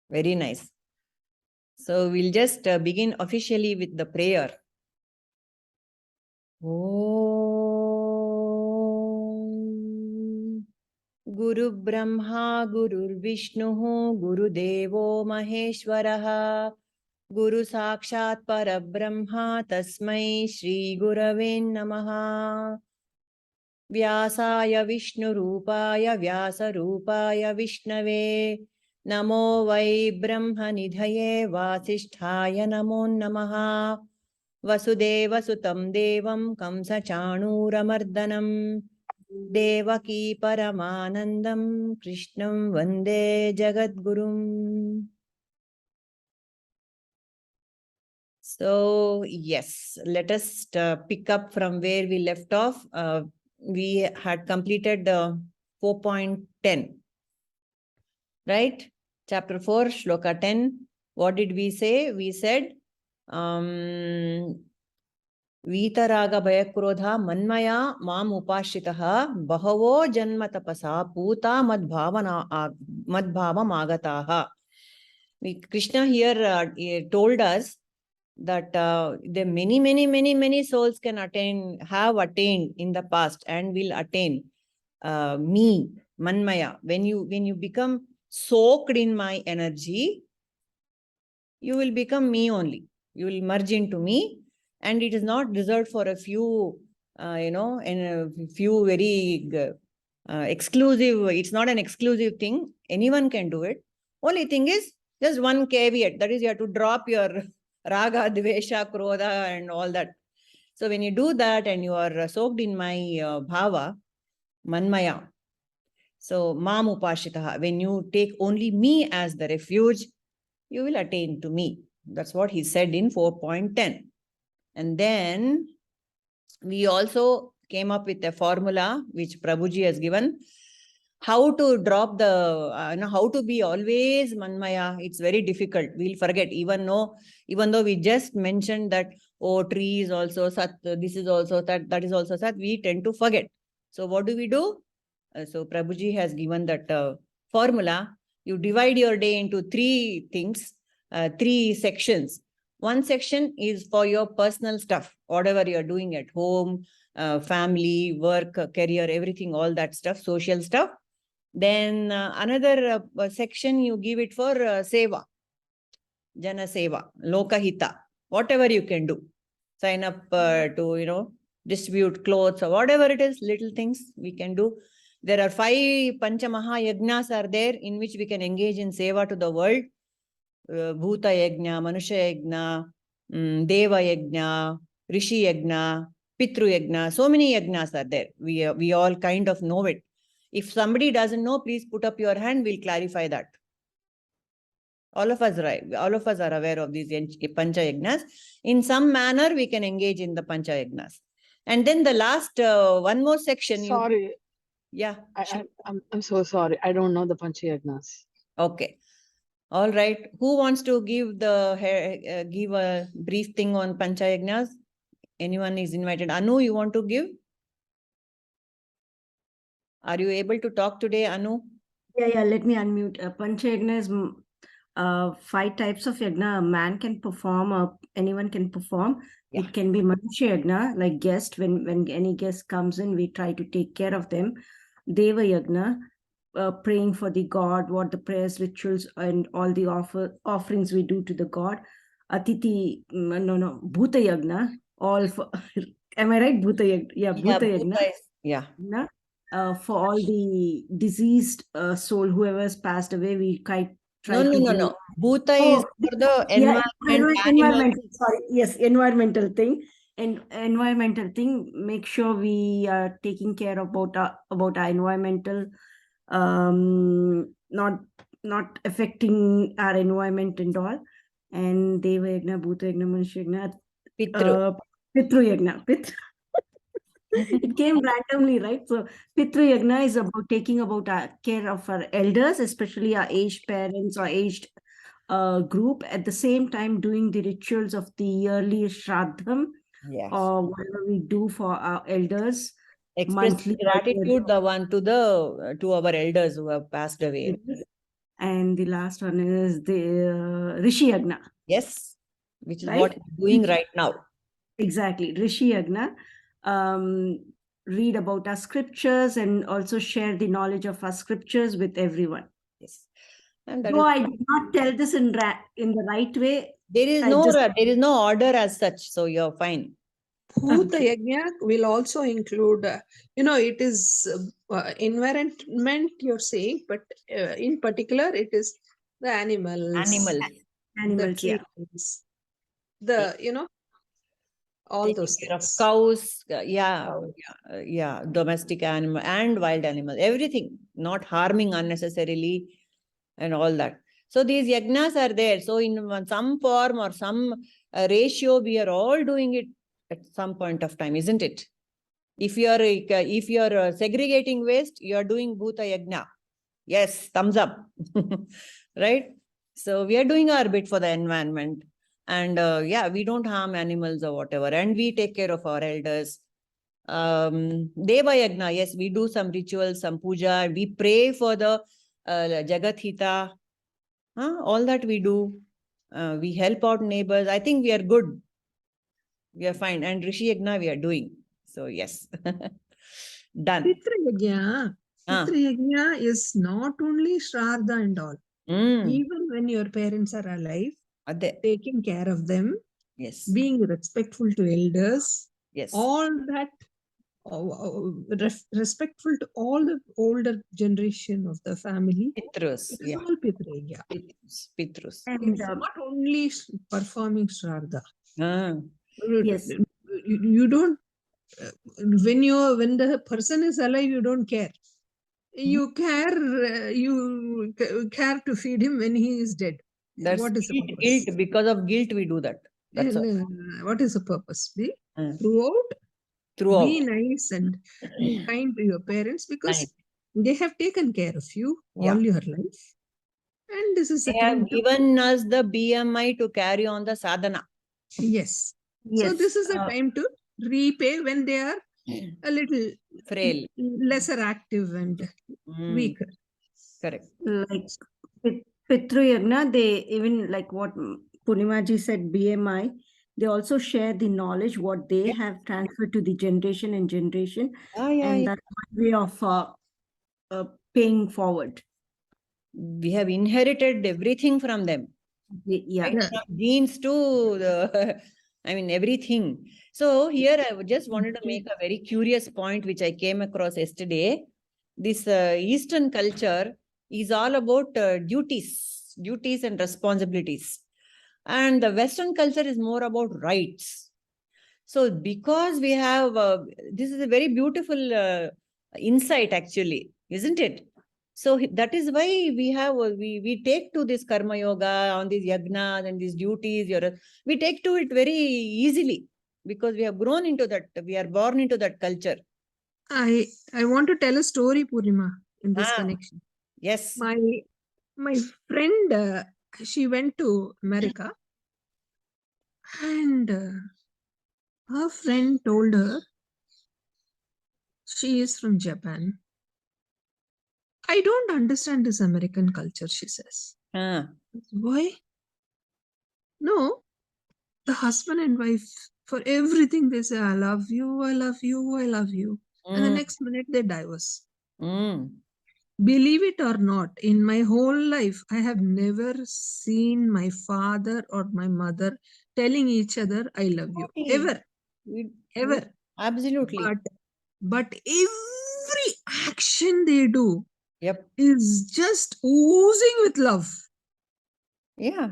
Very nice. So we'll just begin officially with the prayer. Om Guru Brahma Guru Vishnu Guru Devo Maheshwaraha Guru Sakshat Parabrahma Tasmai Shri Gurave Namaha Vyasaya Vishnu Rupaya Vyasa Rupaya Vishnave Namo Vai Brahma Nidhaye Vasisthaya Namo Namaha Vasudeva Sutam Devam Kamsa Chanuramardhanam Devaki Paramanandam Krishnam Vande Jagadgurum. So, yes, let us pick up from where we left off. We had completed 4.10, right? Chapter 4, Shloka 10. What did we say? We said, Vitaraga Bhayakrodha Manmaya Mam Upashitaha Bahavo Janma Tapasa Puta Madbhavam Agataha. Krishna here told us that the many souls can have attained in the past and will attain me, Manmaya. When you become soaked in my energy, you will become me only. You will merge into me, and it is not reserved for a few, and a few very exclusive. It's not an exclusive thing. Anyone can do it. Only thing is just one caveat. That is, you have to drop your raga, dvesha, krodha, and all that. So when you do that and you are soaked in my bhava, manmaya. So mam upashitaha. When you take only me as the refuge, you will attain to me. That's what he said in 4.10. And then we also came up with a formula which Prabhuji has given. How to drop the, how to be always Manmaya. It's very difficult. We'll forget, even though we just mentioned that, oh, tree is also Sat, this is also that is also Sat, we tend to forget. So what do we do? So Prabhuji has given that formula. You divide your day into three things, three sections. One section is for your personal stuff, whatever you're doing at home, family, work, career, everything, all that stuff, social stuff. Then another section you give it for seva, jana seva, lokahita, whatever you can do. Sign up to, distribute clothes or whatever it is, little things we can do. There are 5 Panchamaha Yajnas are there in which we can engage in seva to the world. Bhuta Yajna, Manusha Yajna, Deva Yajna, Rishi Yajna, Pitru Yajna. So many Yajnas are there. We all kind of know it. If somebody doesn't know, please put up your hand. We'll clarify that. All of us are aware of these Pancha Yajnas. In some manner, we can engage in the Pancha Yajnas. And then the last one more section. Sorry. Yeah. I'm so sorry. I don't know the Pancha Yajnas. Okay. All right. Who wants to give give a brief thing on Pancha Yajnas? Anyone is invited. Anu, you want to give? Are you able to talk today, Anu? Yeah. Let me unmute. Pancha Yajna is 5 types of yajna a man can perform or anyone can perform. Yeah. It can be Manusha Yajna, like guest. When any guest comes in, we try to take care of them. Deva Yajna, praying for the god, what the prayers, rituals, and all the offerings we do to the god. Atiti, Bhuta Yajna, all for, am I right? Bhuta Yajna. Yeah, Bhuta Yajna. Yeah. For all the diseased soul, whoever has passed away, we try No. Bhuta is for the environmental. Sorry, yes, environmental thing. And environmental thing. Make sure we are taking care about our environmental, not affecting our environment and all. And Deva Yajna, Bhuta Yajna, Manusha Yajna, Pitru Yajna. It came randomly, right? So Pitru Yajna is about taking about care of our elders, especially our aged parents or aged group. At the same time, doing the rituals of the yearly Shraddham, or whatever we do for our elders. Express gratitude, the one to our elders who have passed away. Yes. And the last one is the Rishi Yagna. Yes, which is Right? what we're doing right now. Exactly, Rishi Yagna. Read about our scriptures and also share the knowledge of our scriptures with everyone. Yes, and that Though is, I did not tell this in the right way, there is I just no order as such, so you're fine. Bhuta Okay. Yajna will also include, it is environment you're saying, but in particular, it is the animals, Animals, the animals, yeah. trees, the, all taking those care of things. cows, Cows. domestic animal and wild animal, everything, not harming unnecessarily and all that. So these yagnas are there. So in some form or some ratio, we are all doing it at some point of time, isn't it? If you are segregating waste, you are doing bhuta yagna. Yes, thumbs up. Right? So we are doing our bit for the environment. And we don't harm animals or whatever. And we take care of our elders. Deva yagna, yes, we do some rituals, some puja. We pray for the Jagat Hita. All that we do. We help out neighbors. I think we are good. We are fine. And Rishi Yagna we are doing. So yes. Done. Pitra Yajna. Ah. Pitra Yajna is not only Shraddha and all. Mm. Even when your parents are alive, Ade. taking care of them, Yes. being respectful to elders, Yes. all that, respectful to all the older generation of the family. Pitrus. It is Yeah. all Pitra Yajna. Pitrus. Pitrus. And It's not only performing Shraddha. Ah. yes, You don't, when the person is alive, you don't care. You care to feed him when he is dead. That's What is the guilt, purpose? guilt. Because of guilt, we do that. That's all. What is the purpose? Be Ah. throughout, Throughout. be nice and kind to your parents because Nice. they have taken care of you Yeah. all your life. And this is the They have time to, given us the BMI to carry on the sadhana. yes. yes. So this is the time to repay when they are a little Frail. lesser active and weaker. Correct. Like Pitru Yagna, they even like what Purnimaji said, BMI, they also share the knowledge, what they have transferred to the generation and generation. And that's one way of paying forward. We have inherited everything from them. Yeah. Right? From genes to the, everything. So here I just wanted to make a very curious point, which I came across yesterday. This Eastern culture is all about duties and responsibilities. And the Western culture is more about rights. So because we have, this is a very beautiful insight actually, isn't it? So that is why we have, we take to this karma yoga on these yagnas and these duties. We take to it very easily because we have grown into that, we are born into that culture. I want to tell a story, Purnima, in this Ah. connection. Yes. My friend, she went to America, and her friend told her she is from Japan. I don't understand this American culture, she says. Ah. Why? No, the husband and wife, for everything they say, I love you, I love you, I love you. And the next minute they divorce. Believe it or not, in my whole life, I have never seen my father or my mother telling each other, I love you. Ever. Ever. Absolutely. But every action they do Yep. is just oozing with love. Yeah.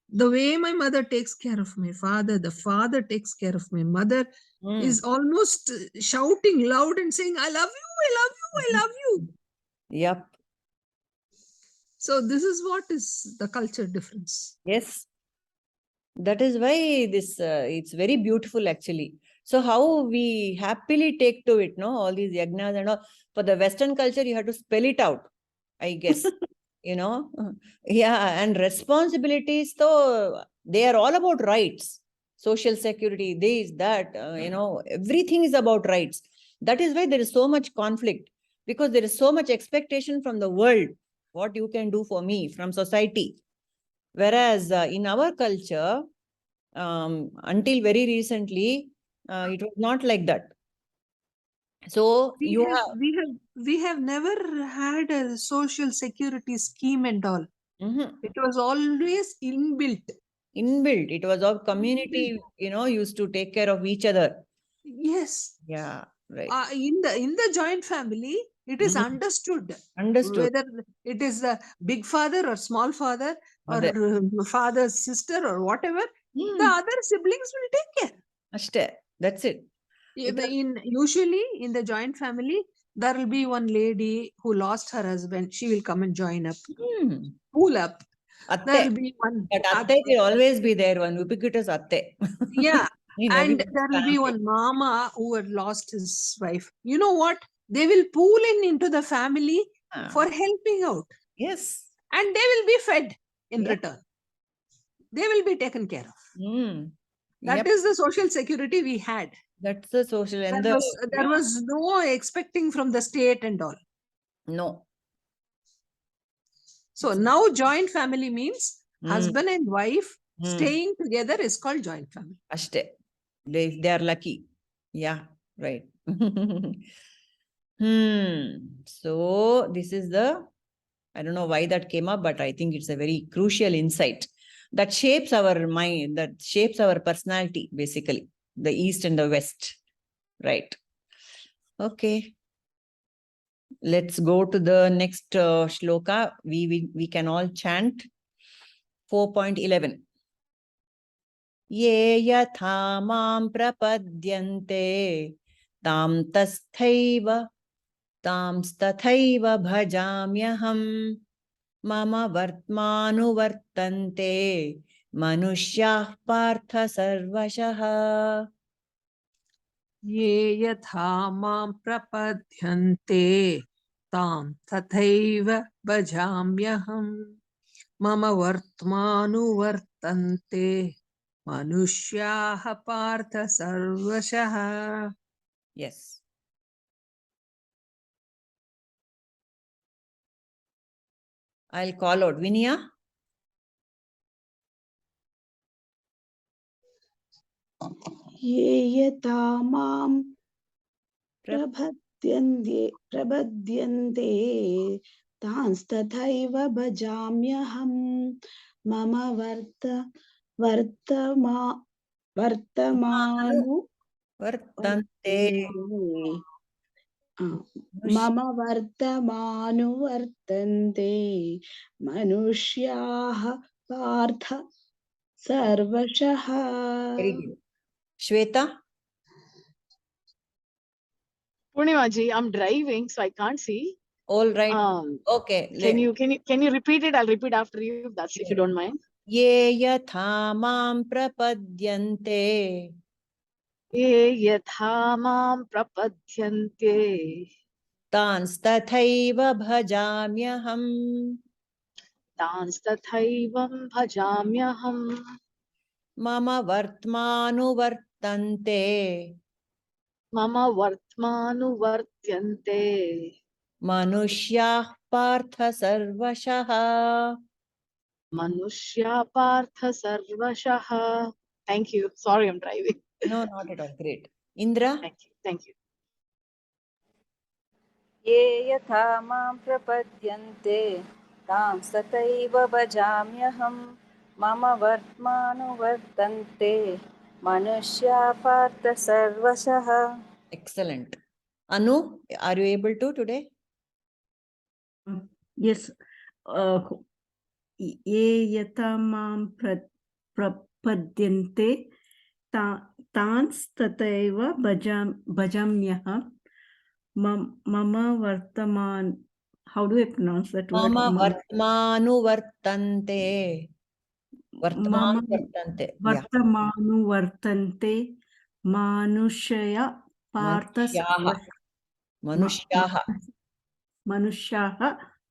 The way my mother takes care of my father, the father takes care of my mother, is almost shouting loud and saying, I love you, I love you, I love you. Yep. So this is what is the culture difference. Yes. That is why this, it's very beautiful actually. So how we happily take to it, no? All these yagnas and all. For the Western culture, you have to spell it out, I guess. Yeah, and responsibilities, though, they are all about rights. Social security, this, that, everything is about rights. That is why there is so much conflict, because there is so much expectation from the world. what you can do for me from society. Whereas in our culture, until very recently, it was not like that. So you have. We have never had a social security scheme and all. Mhm. It was always inbuilt. Inbuilt. It was our community, used to take care of each other. Yes. Yeah, right. In the joint family, it is Mhm. understood Understood. whether it is the big father or small father or Mother. father's sister or whatever, the Hmm. other siblings will take care. Ashte. That's it. It was- Usually in the joint family, there will be one lady who lost her husband. She will come and join up, Hmm. pull up. There Atte. will be one. But atte will always be there, one ubiquitous atte. Yeah. In And every there will be family. one mama who had lost his wife. You know what? They will pool into the family Ah, for helping out. yes. And they will be fed in Yeah. return. They will be taken care of. Mm. That Yep. is the social security we had. That's the social and There yeah, was no expecting from the state and all. no. So now joint family means Mm. husband and wife Mm. staying together is called joint family. Ashte. They are lucky. Yeah, right. So this is I don't know why that came up, but I think it's a very crucial insight that shapes our mind, that shapes our personality, basically, the East and the West. Right. Okay. Let's go to the next shloka. We can all chant 4.11. Ye yatha mam prapadyante tam tasthaiva तांस्तथैव भजाम्यहम् मम वर्त्मानुवर्तन्ते मनुष्याः पार्थ सर्वशः. ये यथा मां प्रपद्यन्ते तां तथैव भजाम्यहम् मम वर्त्मानुवर्तन्ते मनुष्याः पार्थ सर्वशः. Yes. I'll call out. Vinaya? ये यथा मां प्रबध्यन्ते तांस्तथैव भजाम्यहम् मम वर्तमानु वर्तन्ते मम वर्तमानुवर्तन्ते मनुष्याः पार्थ सर्वशः. Very good. Shweta? Purnimaji, I'm driving, so I can't see. All right. Okay. Can you repeat it? I'll repeat after you. If you don't mind. Ye yatha mam prapadyante ये यथा मां प्रपद्यन्ते तांस्तथैव भजाम्यहम् तांस्तथैवं भजाम्यहम् मम वर्त्मानुवर्तन्ते मम वर्त्मानुवर्त्यन्ते मनुष्याः पार्थ सर्वशः. मनुष्या पार्थ सर्वशः. Thank you. Sorry, I'm driving. No, not at all. Great. Indra? Thank you. ये यथा मां प्रपद्यन्ते तां तथैव भजाम्यहम् मम वर्त्मानुवर्तन्ते मनुष्या पार्थ सर्वशः. Excellent. Anu, are you able to today? Yes. Ye yata mam prapadyante tans tataiva bhajamyaham mama vartaman. How do I pronounce that word? Mama vartmanuvartante. Mama Vartmanuvartante. Yeah. vartamanuvartante manushya partha Manusyaha. Manusyaha. manushyaha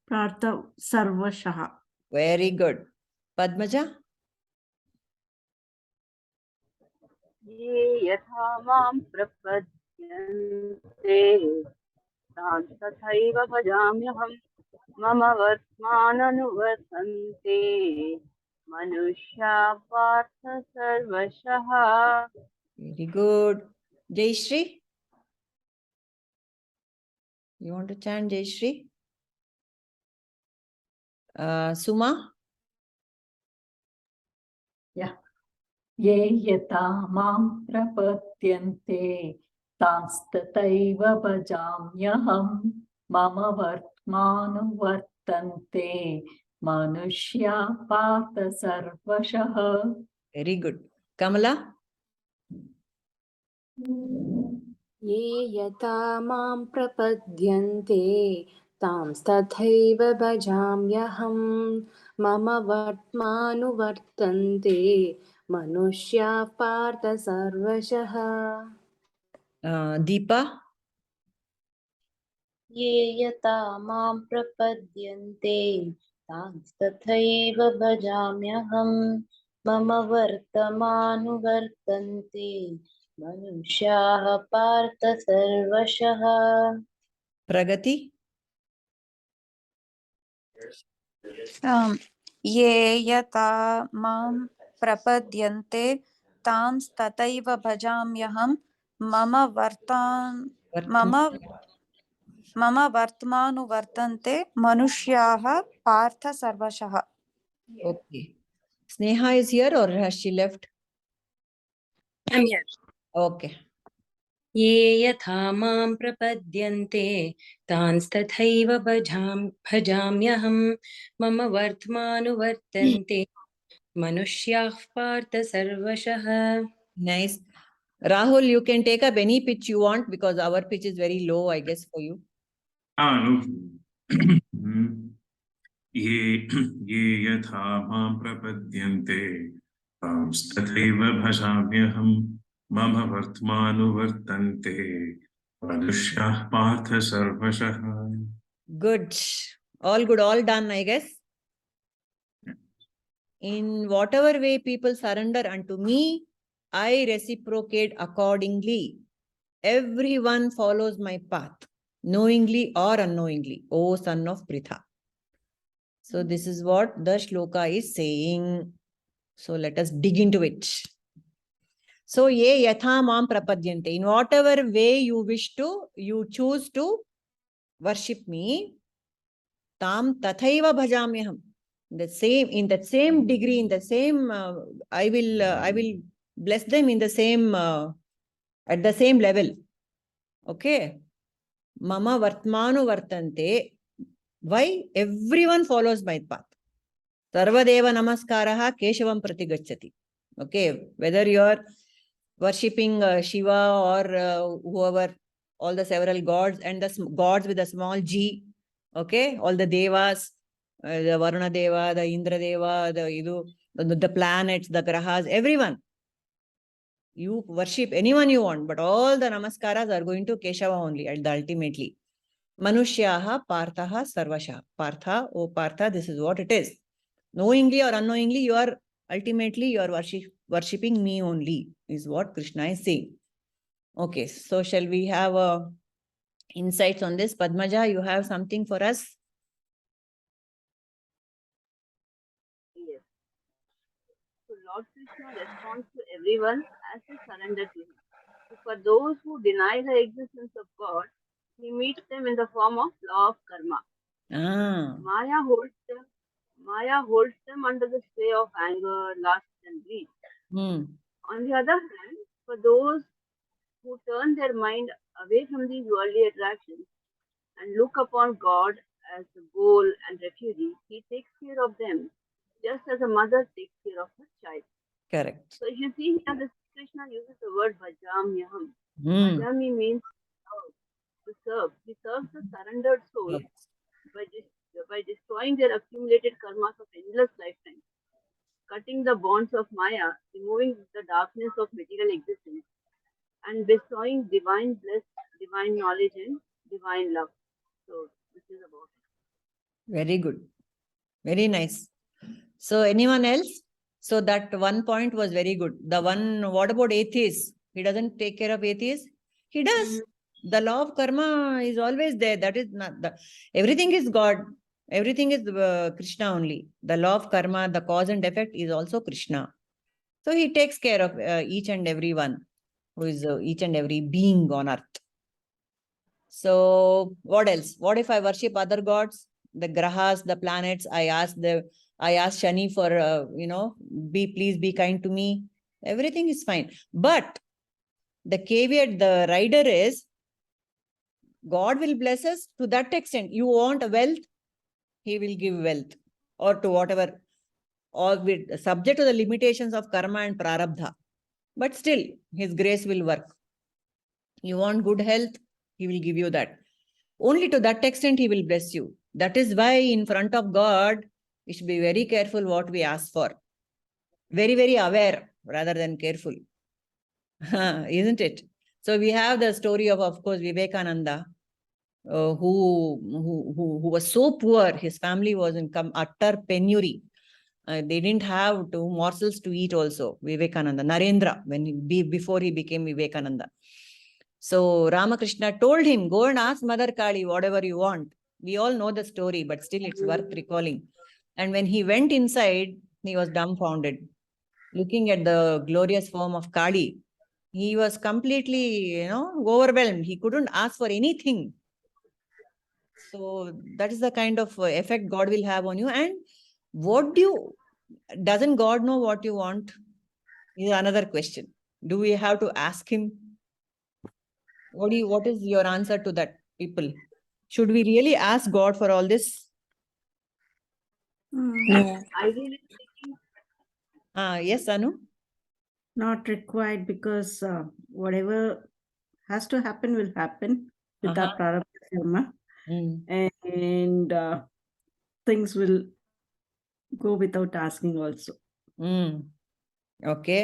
partha sarvashaha. Very good. Padmaja? ये यथा मां प्रपद्यन्ते तां तथैव भजाम्यहम् मम वर्त्माननुवर्तन्ते मनुष्या पार्थ सर्वशः. Very good. Jai Shri. You want to chant Jai Shri? Suma? Yeah. ये यथा मां प्रपद्यन्ते तांस्तथैव भजाम्यहम् मम वर्त्मानुवर्तन्ते मनुष्या पार्थ सर्वशः. Very good. Kamala? ये यथा मां प्रपद्यन्ते तांस्तथैव भजाम्यहम् मम वर्त्मानुवर्तन्ते मनुष्याः पार्थ सर्वशः. Deepa? ये यथा मां प्रपद्यन्ते तांस्तथैव भजाम्यहम् मम वर्तमानुवर्तन्ते मनुष्याः पार्थ सर्वशः. Pragati? ये यथा मां प्रपद्यन्ते तांस्तथैव भजाम्यहम् मम वर्त्मानुवर्तन्ते मनुष्याः पार्थ सर्वशः. Okay. Sneha is here or has she left? I'm here. Okay. ये यथा मां प्रपद्यन्ते तांस्तथैव भजाम्यहम् मम वर्त्मानुवर्तन्ते मनुष्याः पार्थ सर्वशः. Nice. Rahul, you can take up any pitch you want because our pitch is very low, I guess, for you. No. ये यथा मां प्रपद्यन्ते तांस्तथैव भजाम्यहम् मम वर्त्मानुवर्तन्ते मनुष्याः पार्थ सर्वशः. Good. All done, I guess. In whatever way people surrender unto me, I reciprocate accordingly. Everyone follows my path, knowingly or unknowingly, O son of Pritha. So this is what the shloka is saying. So let us dig into it. So ye yatha mam prapadyante. In whatever way you choose to worship me, tam tathaiva bhajamyaham. In that same degree, in the same, I will bless them in the same, at the same level. Okay. Mama vartmanu vartante. Why? Everyone follows my path. Sarvadeva namaskaraha keshavam pratigacchati. Okay. Whether you are worshipping Shiva or whoever, all the several gods and the gods with a small g. Okay. All the devas. The Varuna Deva, the Indra Deva, the planets, the grahas, everyone. You worship anyone you want, but all the namaskaras are going to Keshava only at the ultimately. Manushyaha Parthaha Sarvasha. Partha, oh Partha, this is what it is. Knowingly or unknowingly, you are worshipping me only, is what Krishna is saying. Okay, so shall we have insights on this? Padmaja, you have something for us? Yes. So Lord Krishna responds to everyone as they surrender to him. So for those who deny the existence of God, he meets them in the form of law of karma. Maya holds them under the sway of anger, lust, and greed. On the other hand, for those who turn their mind away from these worldly attractions and look upon God as the goal and refuge, he takes care of them just as a mother takes care of her child. Correct. So if you see here, this Krishna uses the word Bhajamyaham. Bhajami means to serve. He serves the surrendered soul by destroying their accumulated karmas of endless lifetimes, cutting the bonds of Maya, removing the darkness of material existence, and bestowing divine bliss, divine knowledge, and divine love. So this is about it. Very good. Very nice. So anyone else? So that one point was very good. The one, what about atheists? He doesn't take care of atheists? He does. The law of karma is always there. That is not everything is God. Everything is Krishna only. The law of karma, the cause and effect is also Krishna. So he takes care of each and every one, who is each and every being on earth. So what else? What if I worship other gods? The grahas, the planets. I ask Shani for please be kind to me. Everything is fine. But the caveat, the rider is, God will bless us to that extent. You want wealth, he will give wealth, or to whatever, or with subject to the limitations of karma and prarabdha. But still, his grace will work. You want good health, he will give you that. Only to that extent he will bless you. That is why in front of God, we should be very careful what we ask for. Very, very aware rather than careful. Isn't it? So we have the story of course, Vivekananda, who was so poor. His family was in utter penury. They didn't have two morsels to eat also. Vivekananda, Narendra, before he became Vivekananda. So Ramakrishna told him, go and ask Mother Kali whatever you want. We all know the story, but still it's worth recalling. And when he went inside, he was dumbfounded. Looking at the glorious form of Kali, he was completely, overwhelmed. He couldn't ask for anything. So that is the kind of effect God will have on you. And doesn't God know what you want? Is another question. Do we have to ask him? What is your answer to that, people? Should we really ask God for all this? No, Ideally speaking, Yes, Anu? not required, because whatever has to happen will happen with our prarabdha karma, and things will go without asking also. Okay.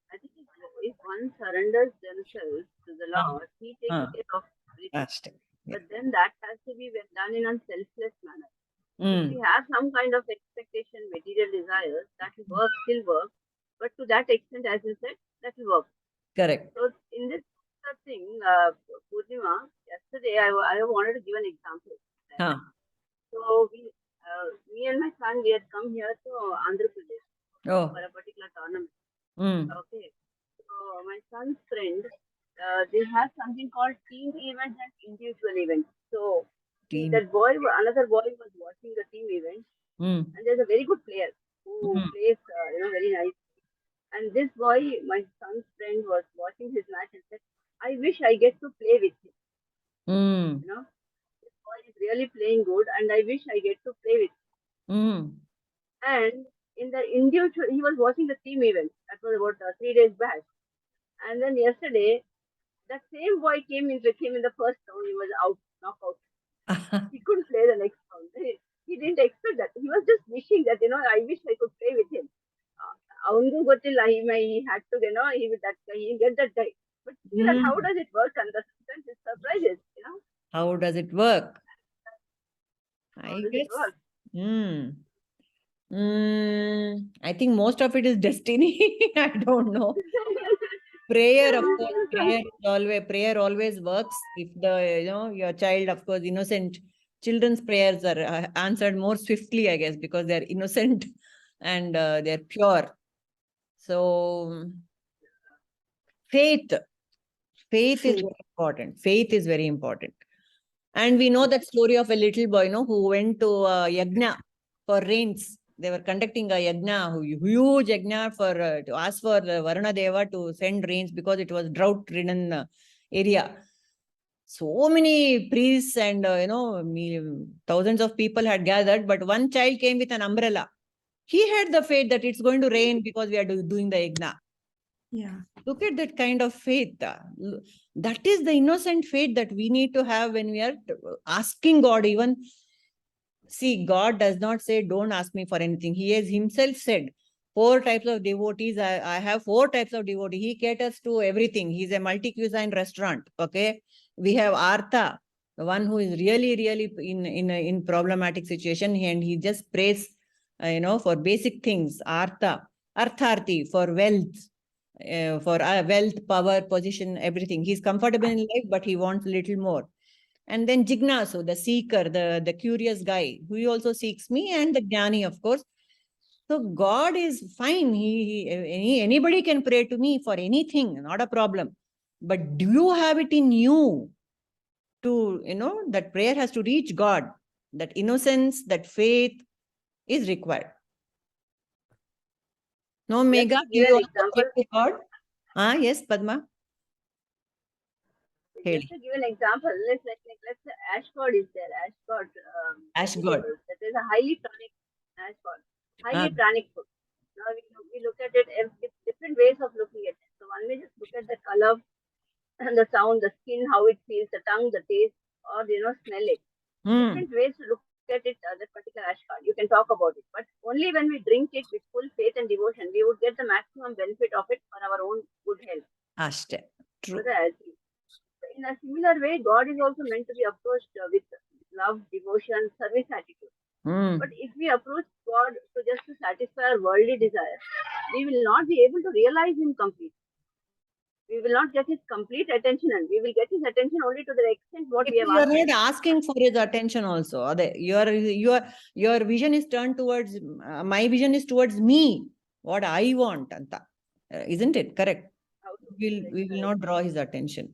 I think if one surrenders themselves to the Lord, he takes care of everything. But then that has to be done in a selfless manner. If we have some kind of expectation, material desires, that will work, still work. But to that extent, as you said, that will work. Correct. So in this thing, Purnima, yesterday I wanted to give an example. So me and my son, we had come here to Andhra Pradesh for a particular tournament. Okay. So my son's friend, they have something called team event and individual event. So another boy was watching the team event, and there's a very good player who plays, very nice. And this boy, my son's friend, was watching his match and said, "I wish I get to play with him. This boy is really playing good, and I wish I get to play with him." And in the individual, he was watching the team event. That was about 3 days back. And then yesterday, that same boy came in the first round. He was out, knockout. He couldn't play the next round. He didn't expect that. He was just wishing that, I wish I could play with him. Avangu gottilla, he had to, he get that guy. But see that how does it work? And sometimes it surprises, How does it work? How does it work? I think most of it is destiny. I don't know. Prayer, of course, prayer always works. If your child, of course, innocent, children's prayers are answered more swiftly, I guess, because they're innocent and they're pure. So faith is very important. Faith is very important. And we know that story of a little boy, who went to yajna for rains. They were conducting a yajna, huge yajna to ask for Varuna Deva to send rains because it was drought-ridden area. So many priests and thousands of people had gathered, but one child came with an umbrella. He had the faith that it's going to rain because we are doing the yajna. Yeah. Look at that kind of faith. That is the innocent faith that we need to have when we are asking God. Even see, God does not say, don't ask me for anything. He has himself said, 4 types of devotees. I have 4 types of devotees. He caters to everything. He's a multi-cuisine restaurant. Okay. We have Artha, the one who is really, really in problematic situation, and he just prays, for basic things. Artha, Artharthi for wealth. For wealth, power, position, everything. He's comfortable in life, but he wants a little more. And then Jignasu, the seeker, the curious guy, who also seeks me, and the Jnani, of course. So God is fine. Anybody can pray to me for anything, not a problem. But do you have it in you to, that prayer has to reach God? That innocence, that faith is required. No, Just Megha, to do give you an also pray example, to God? Yes, Padma. just to give an example, let's say ash god is there, ash god Ash God. vegetables. That is a highly tonic ash god, highly Ah. pranic food. Now we look at it with different ways of looking at it. So one may just look at the color and the sound, the skin, how it feels, the tongue, the taste, or smell it. Different ways to look at it, that particular ash card. You can talk about it, but only when we drink it with full faith and devotion, we would get the maximum benefit of it for our own good health. Ashta. True. In a similar way, God is also meant to be approached with love, devotion, service attitude. But if we approach God just to satisfy our worldly desires, we will not be able to realize Him completely. We will not get His complete attention, and we will get His attention only to the extent what we have You are asked. not asking for His attention also. Your vision is turned towards, my vision is towards me, what I want, Anta. Isn't it? Correct. We will not draw His attention.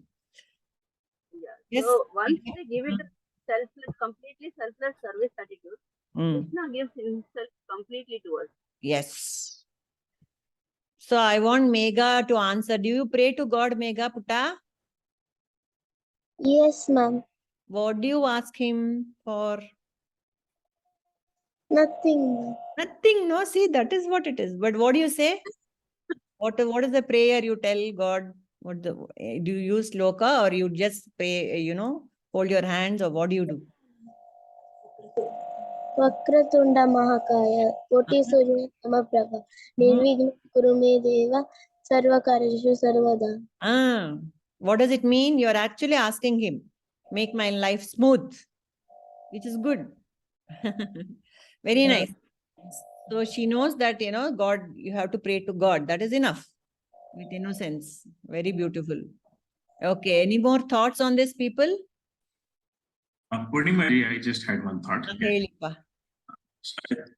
Yeah. Yes. So once we give it a completely selfless service attitude, Krishna gives Himself completely to us. Yes. So I want Megha to answer. Do you pray to God, Megha Putta? Yes, ma'am. What do you ask Him for? Nothing. Nothing. No, see, that is what it is. But what do you say? What is the prayer you tell God? Do you use sloka, or you just pray, hold your hands, or what do you do? Vakratunda Mahakaya, Koti Surya Samaprabha, Nirvigna Kurume Deva, Sarvakarishu Sarvada. What does it mean? You are actually asking Him, make my life smooth, which is good. Very nice. So she knows that, God, you have to pray to God. That is enough. With innocence. Very beautiful. Okay. Any more thoughts on this, people? Purnima, I just had one thought. Okay.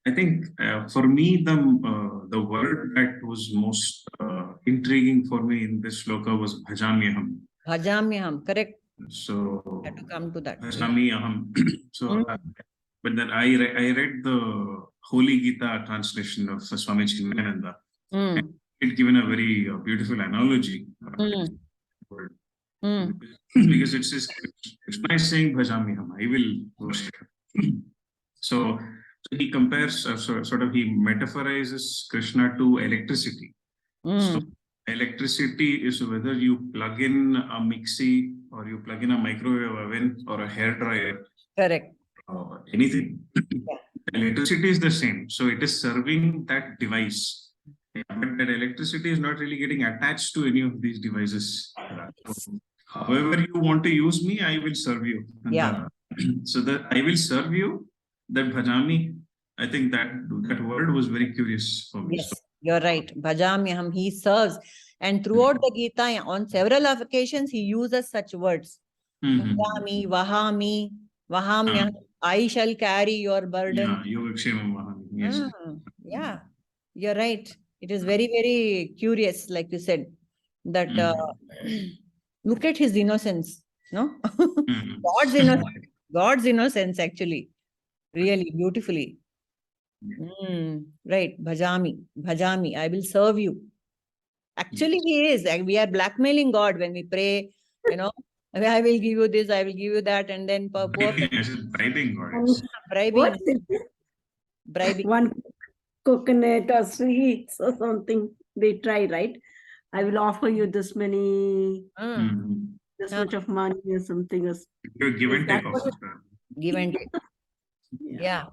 I think for me, the word that was most intriguing for me in this shloka was bhajamyaham. Bhajamyaham, correct. So I have to come to that. Bhajamyaham. So, but then I read the Holy Gita translation of Swami Chinmayananda. It given a very beautiful analogy. Because it says Krishna is saying bhajamyaham, I will worship. So he compares, he metaphorizes Krishna to electricity. So electricity is whether you plug in a mixie, or you plug in a microwave oven, or a hair dryer. Correct. Anything. Electricity is the same. So it is serving that device. But that electricity is not really getting attached to any of these devices. However you want to use me, I will serve you. So that I will serve you, that bhajami, I think that word was very curious for me. Yes, you're right. Bhajamyaham, He serves. And throughout the Gita, on several occasions, He uses such words. Bhajami, Vahami, Vahamyaham, I shall carry your burden. Yes. Yeah, you're right. It is very, very curious, like you said, that look at His innocence, no? God's innocence. God's innocence, actually. Really beautifully. Right. Bhajami, I will serve you. Actually, He is. We are blackmailing God when we pray, I will give you this, I will give you that, and then bribing God. What is it? Bribing. One coconut or sweets or something they try, right? I will offer you this many, this much of money or something. Give and take also. Give and take. Yeah.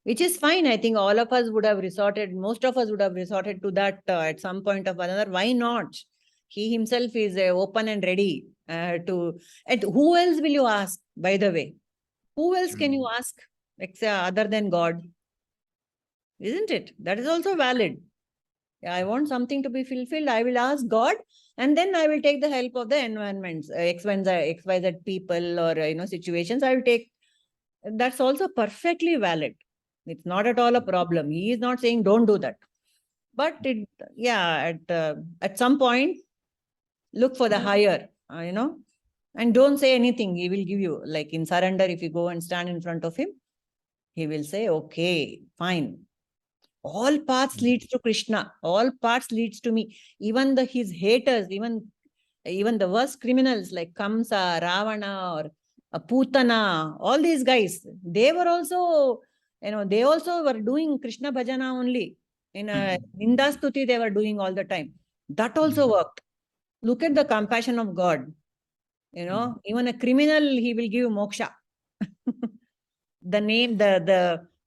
Which is fine. I think all of us would have resorted, most of us would have resorted to that at some point or another. Why not? He Himself is open and ready to. And who else will you ask, by the way? Who else can you ask other than God? Isn't it? That is also valid. I want something to be fulfilled. I will ask God, and then I will take the help of the environments, XYZ people or situations. I will take. That's also perfectly valid. It's not at all a problem. He is not saying don't do that, but at some point, look for the higher. And don't say anything. He will give you, like in surrender. If you go and stand in front of him, he will say, "Okay, fine. All paths leads to Krishna. All paths leads to me. Even his haters, even the worst criminals like Kamsa, Ravana, or Putana, all these guys, they were also, they also were doing Krishna bhajana only. In Nindastuti, they were doing all the time. That also worked. Look at the compassion of God. Even a criminal, he will give moksha.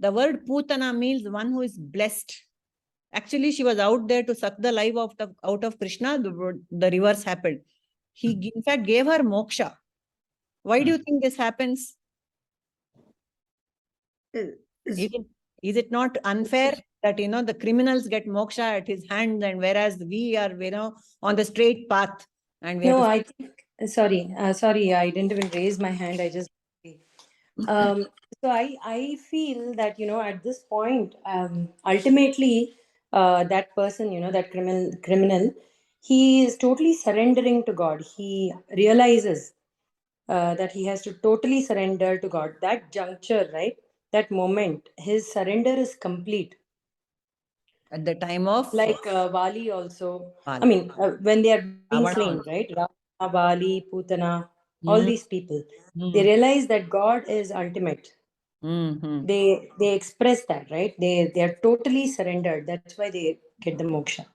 The word Putana means one who is blessed. Actually, she was out there to suck the life out of Krishna. The reverse happened. He, in fact, gave her moksha. Why do you think this happens? Is it not unfair that, the criminals get moksha at his hands, and whereas we are, on the straight path? And we No, have I think, sorry, I didn't even raise my hand. I just, so I feel that, at this point, ultimately, that person, that criminal, he is totally surrendering to God. He realizes that he has to totally surrender to God. That juncture, right? That moment, his surrender is complete. At the time of Like Vali also. Vali. I mean, when they are being Ravana slain, also. right? Ravana, Vali, Putana, all these people. They Mm. realize that God is ultimate. Mhm. They express that, right? They are totally surrendered. That's why they get the moksha.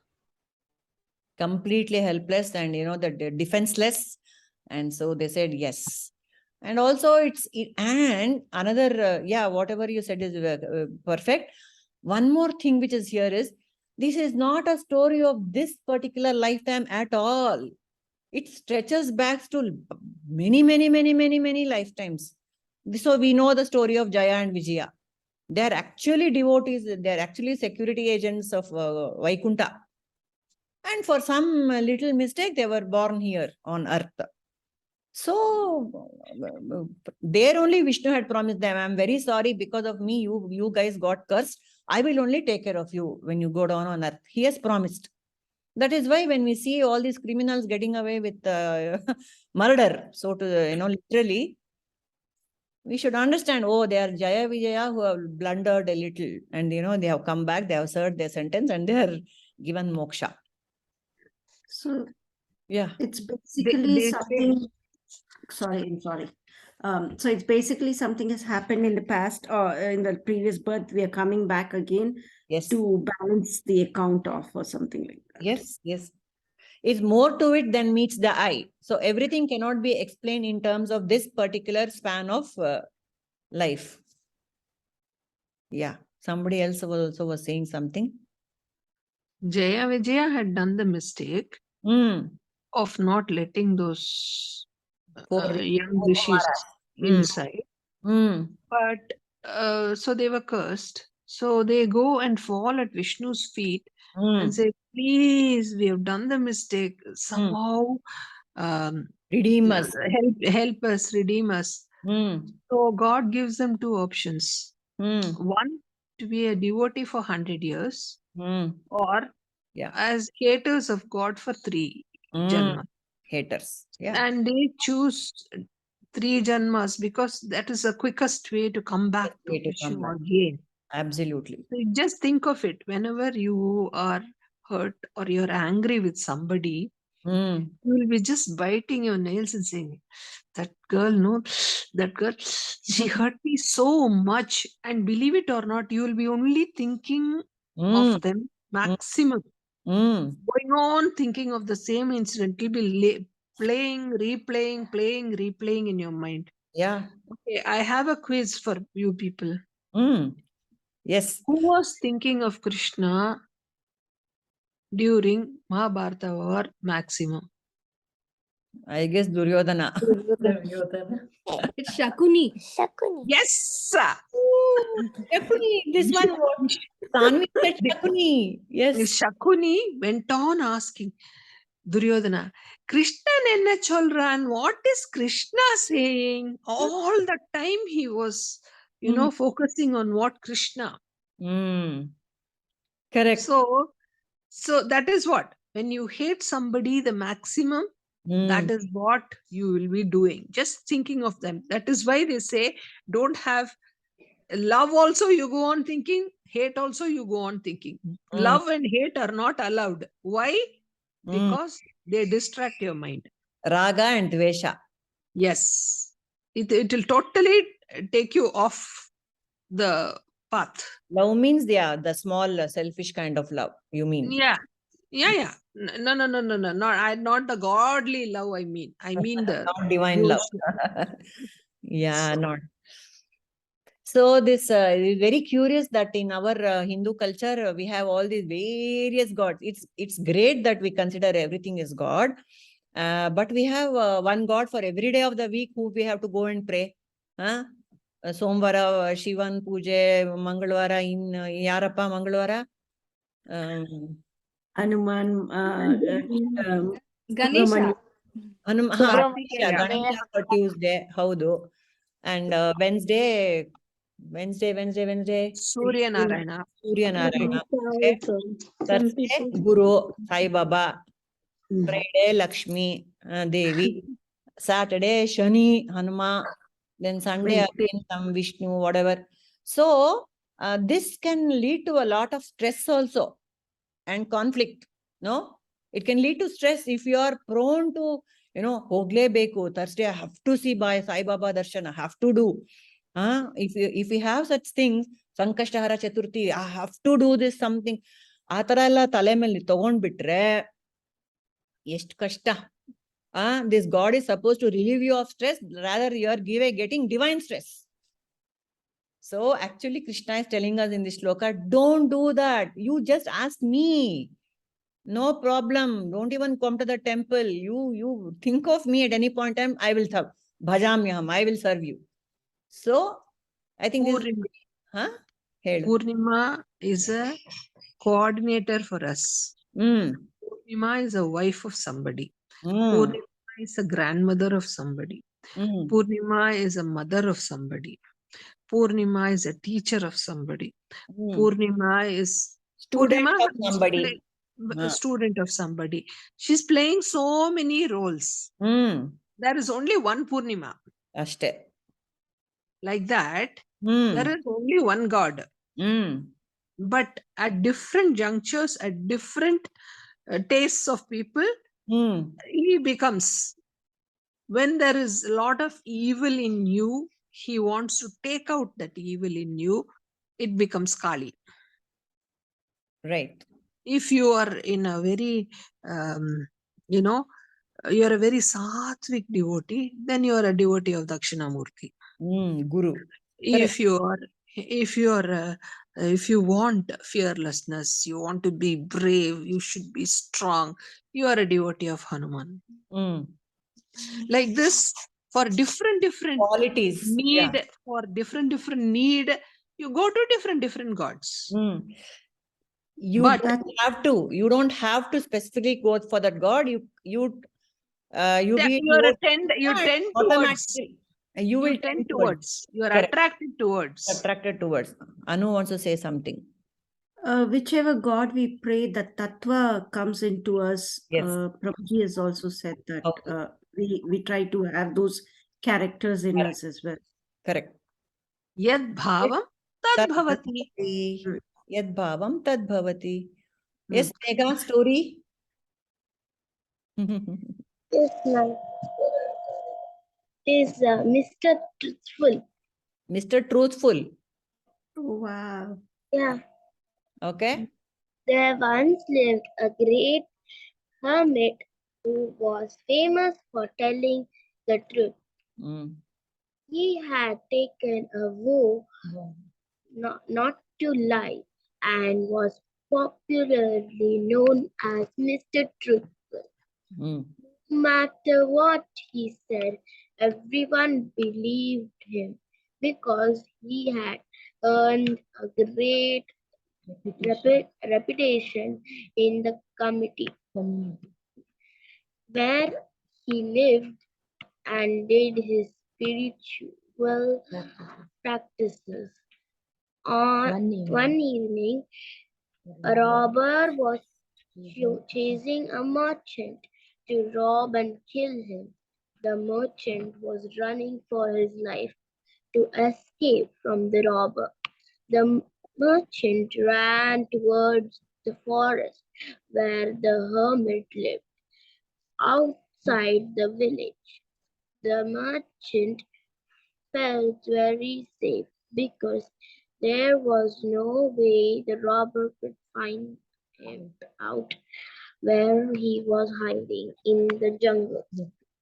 Completely helpless and defenseless, and so they said yes. And also and another whatever you said is perfect. One more thing which is here is, this is not a story of this particular lifetime at all. It stretches back to many lifetimes. So we know the story of Jaya and Vijaya. They are actually devotees. They are actually security agents of Vaikunta. And for some little mistake, they were born here on earth. So there only Vishnu had promised them, I'm very sorry, because of me, you guys got cursed. I will only take care of you when you go down on earth. He has promised. That is why when we see all these criminals getting away with murder, so to, literally, we should understand, they are Jaya Vijaya who have blundered a little, and they have come back, they have served their sentence, and they are given moksha. So yeah, it's basically they something. I'm sorry. So it's basically something has happened in the past or in the previous birth. We are coming back again yes, to balance the account off or something like that. yes. It's more to it than meets the eye. So everything cannot be explained in terms of this particular span of life. Yeah, somebody else was saying something. Jaya Vijaya had done the mistake of not letting those young rishis inside. But so they were cursed. So they go and fall at Vishnu's feet and say, please, we have done the mistake. Somehow redeem us. Help us, redeem us. So God gives them two options. One, to be a devotee for 100 years, or as haters of God for 3 janmas. Haters. Yeah. And they choose 3 janmas because that is the quickest way to come back to Vishnu again. Absolutely. So just think of it. Whenever you are hurt or you're angry with somebody, you will be just biting your nails and saying, that girl, she hurt me so much. And believe it or not, you will be only thinking of them maximum. Going on thinking of the same incident. It will be playing, replaying in your mind. Yeah. Okay, I have a quiz for you people. Yes. Who was thinking of Krishna during Mahabharata war maximum? I guess Duryodhana. Duryodhana. It's Shakuni. Yes. Shakuni, this one what? Tanvi said Shakuni. Yes. Shakuni went on asking Duryodhana, Krishna enna cholran? What is Krishna saying? All the time he was, focusing on what Krishna. Correct. So that is what, when you hate somebody the maximum, that is what you will be doing. Just thinking of them. That is why they say, don't have love also you go on thinking, hate also you go on thinking. Love and hate are not allowed. Why? Because they distract your mind. Raga and Dvesha. Yes. It will totally take you off the path. Love means the small selfish kind of love, you mean? Yeah. No. Not the godly love. I mean the not divine love. Yeah, not. So this is very curious that in our Hindu culture we have all these various gods. It's great that we consider everything as God, but we have one God for every day of the week who we have to go and pray. Somvara Shivan Puje, Mangalwara in Yarappa Mangalwara. Hanuman, Ganesha. Ganesha for Tuesday, howdo. And Wednesday. Surya Narayana. Okay. Thursday, Guru, Sai Baba. Friday, Lakshmi, Devi. Saturday, Shani, Hanuma. Then Sunday, again, some Vishnu, whatever. So, this can lead to a lot of stress also and conflict. No? It can lead to stress if you are prone to, Hogle Beku, Thursday, I have to see by Sai Baba Darshan, I have to do. If you have such things, Sankashtahara Chaturthi, I have to do this something. Ataralla tale mele tagond bitre, ಎಷ್ಟು ಕಷ್ಟ. This God is supposed to relieve you of stress, rather you are getting divine stress. So actually Krishna is telling us in this shloka, don't do that. You just ask me. No problem. Don't even come to the temple. You think of me at any point in time, I will serve. Bhajamyaham, I will serve you. So I think this Purnima is a coordinator for us. Purnima is a wife of somebody. Purnima is a grandmother of somebody. Purnima is a mother of somebody. Purnima is a teacher of somebody. Purnima is student of somebody. Student of somebody. She's playing so many roles. There is only one Purnima. Ashte. Like that, there is only one God. But at different junctures, at different tastes of people, he becomes. When there is a lot of evil in you, he wants to take out that evil in you. It becomes Kali. Right. If you are in a very, you're a very sattvic devotee, then you are a devotee of Dakshinamurti. Guru. If you want fearlessness, you want to be brave, you should be strong, you are a devotee of Hanuman. Like this, for different qualities need, for different need, you go to different gods. You don't have to specifically go for that God. You tend towards. You will tend towards. You are attracted towards. Anu wants to say something. Whichever God we pray, the tattva comes into us. Yes. Prabhuji has also said that we try to have those characters in us as well. Correct. Yad bhavam tad bhavati. Yad bhavam tad bhavati. Yes, Megha, story. Yes, ma'am. Is Mr. Truthful. Mr. Truthful. Oh, wow. Yeah. Okay. There once lived a great hermit who was famous for telling the truth. He had taken a vow not to lie and was popularly known as Mr. Truthful. No matter what he said, everyone believed him because he had earned a great reputation in the community where he lived and did his spiritual practices. On one evening, a robber was chasing a merchant to rob and kill him. The merchant was running for his life to escape from the robber. The merchant ran towards the forest where the hermit lived, outside the village. The merchant felt very safe because there was no way the robber could find him out where he was hiding in the jungle.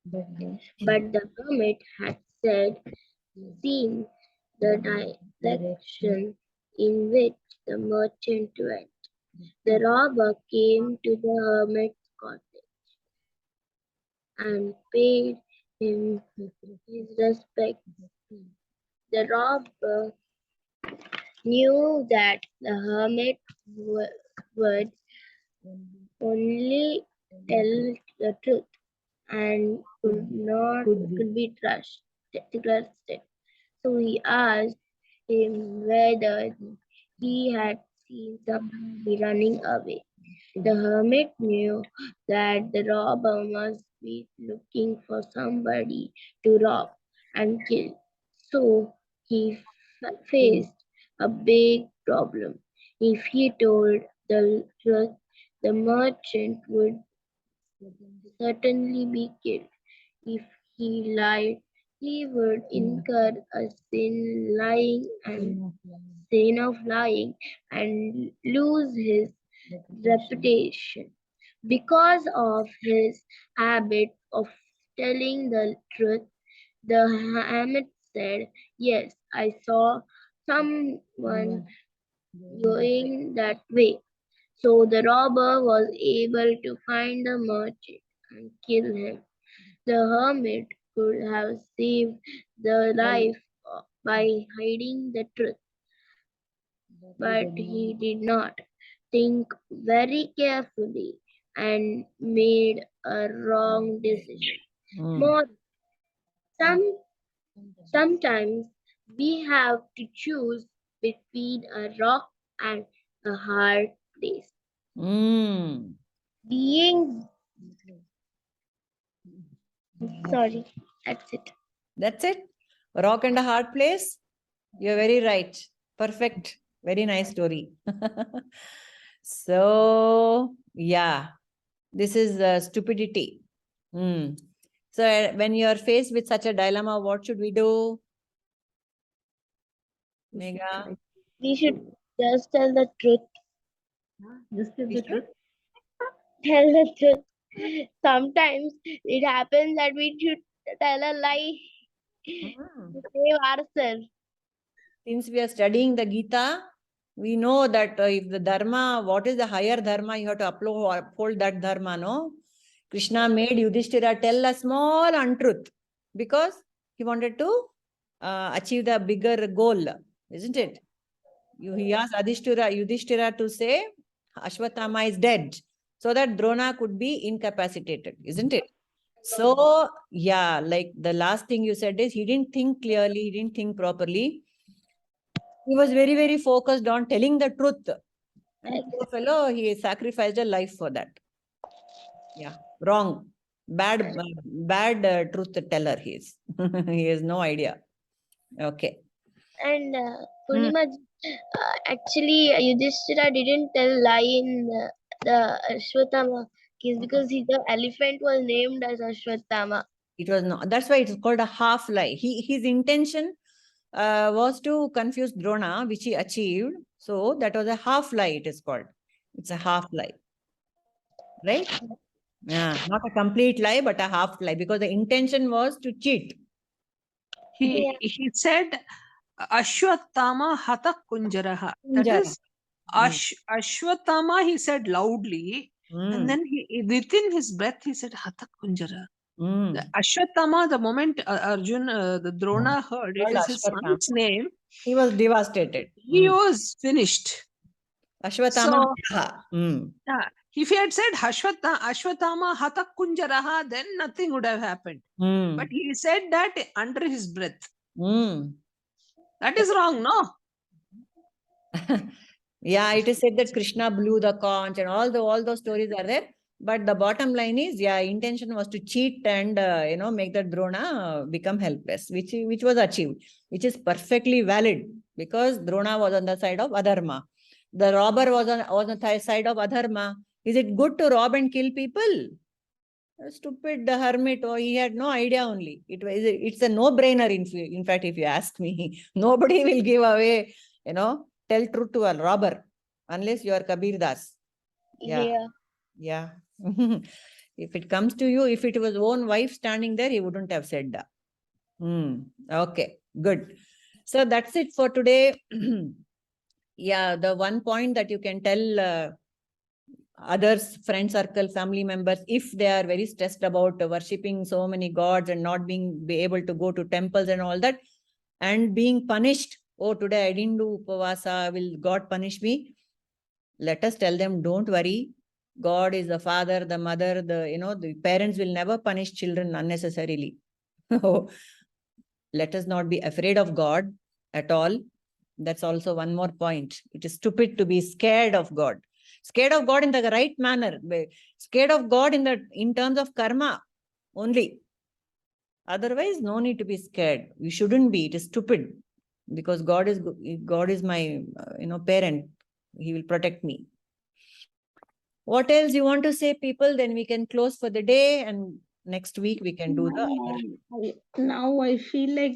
But the hermit had seen the direction in which the merchant went. The robber came to the hermit's cottage and paid him his respects. The robber knew that the hermit would only tell the truth and could be trusted. So he asked him whether he had seen somebody running away. The hermit knew that the robber must be looking for somebody to rob and kill. So he faced a big problem. If he told the truth, the merchant would certainly be killed. If he lied, he would incur a sin of lying and lose his reputation. Because of his habit of telling the truth, the hermit said, "Yes, I saw someone going that way." So the robber was able to find the merchant and kill him. The hermit could have saved the life by hiding the truth, but he did not think very carefully and made a wrong decision. More, sometimes we have to choose between a rock and a hard place. Being sorry, that's it. That's it. Rock and a hard place. You're very right. Perfect. Very nice story. So, yeah, this is stupidity. So, when you are faced with such a dilemma, what should we do? Megha? We should just tell the truth. Just tell the truth. Tell the truth. Sometimes it happens that we should tell a lie to save ourselves. Since we are studying the Gita, we know that if the Dharma, what is the higher Dharma, you have to uphold that Dharma, no? Krishna made Yudhishthira tell a small untruth because he wanted to achieve the bigger goal, isn't it? He asked Yudhishthira to say Ashwatthama is dead so that Drona could be incapacitated, isn't it? So, yeah, like the last thing you said is he didn't think clearly, he didn't think properly. He was very, very focused on telling the truth. And poor fellow, he sacrificed a life for that. Yeah, wrong. Bad truth teller he is. He has no idea. Okay. And Purnima, actually, Yudhishthira didn't tell lie in the Ashwatthama case because the elephant was named as Ashwatthama. It was not. That's why it's called a half lie. His intention was to confuse Drona, which he achieved. So that was a half lie. It is called. It's a half lie, right? Yeah, not a complete lie, but a half lie because the intention was to cheat. He said Ashwatthama Hata Kunjaraha. That is Ashwatthama, he said loudly. And then he within his breath, he said, Hata Kunjara. Mm. The Ashwatthama, the moment the Drona heard it is his Ashwatthama. son's name, He was devastated. he was finished. Ashwatthama. If he had said Ashwatthama Hata Kunjaraha, then nothing would have happened. But he said that under his breath. That is wrong, no? Yeah, it is said that Krishna blew the conch and all those stories are there. But the bottom line is, intention was to cheat and make the Drona become helpless, which was achieved, which is perfectly valid because Drona was on the side of Adharma. The robber was on the side of Adharma. Is it good to rob and kill people? Stupid the hermit, he had no idea only. It's a no-brainer. In fact, if you ask me, nobody will give away, tell truth to a robber unless you are Kabir Das. Yeah. If it comes to you, if it was own wife standing there, he wouldn't have said that. Okay, good. So that's it for today. The one point that you can tell others, friend circle, family members, if they are very stressed about worshipping so many gods and not be able to go to temples and all that, and being punished, today I didn't do upavasa, will God punish me? Let us tell them, don't worry. God is the father, the mother, the parents will never punish children unnecessarily. Let us not be afraid of God at all. That's also one more point. It is stupid to be scared of God. Scared of God in the right manner. Scared of God in terms of karma only. Otherwise, no need to be scared. You shouldn't be. It is stupid. Because God is my parent. He will protect me. What else you want to say, people? Then we can close for the day, and next week we can do the. Now I feel like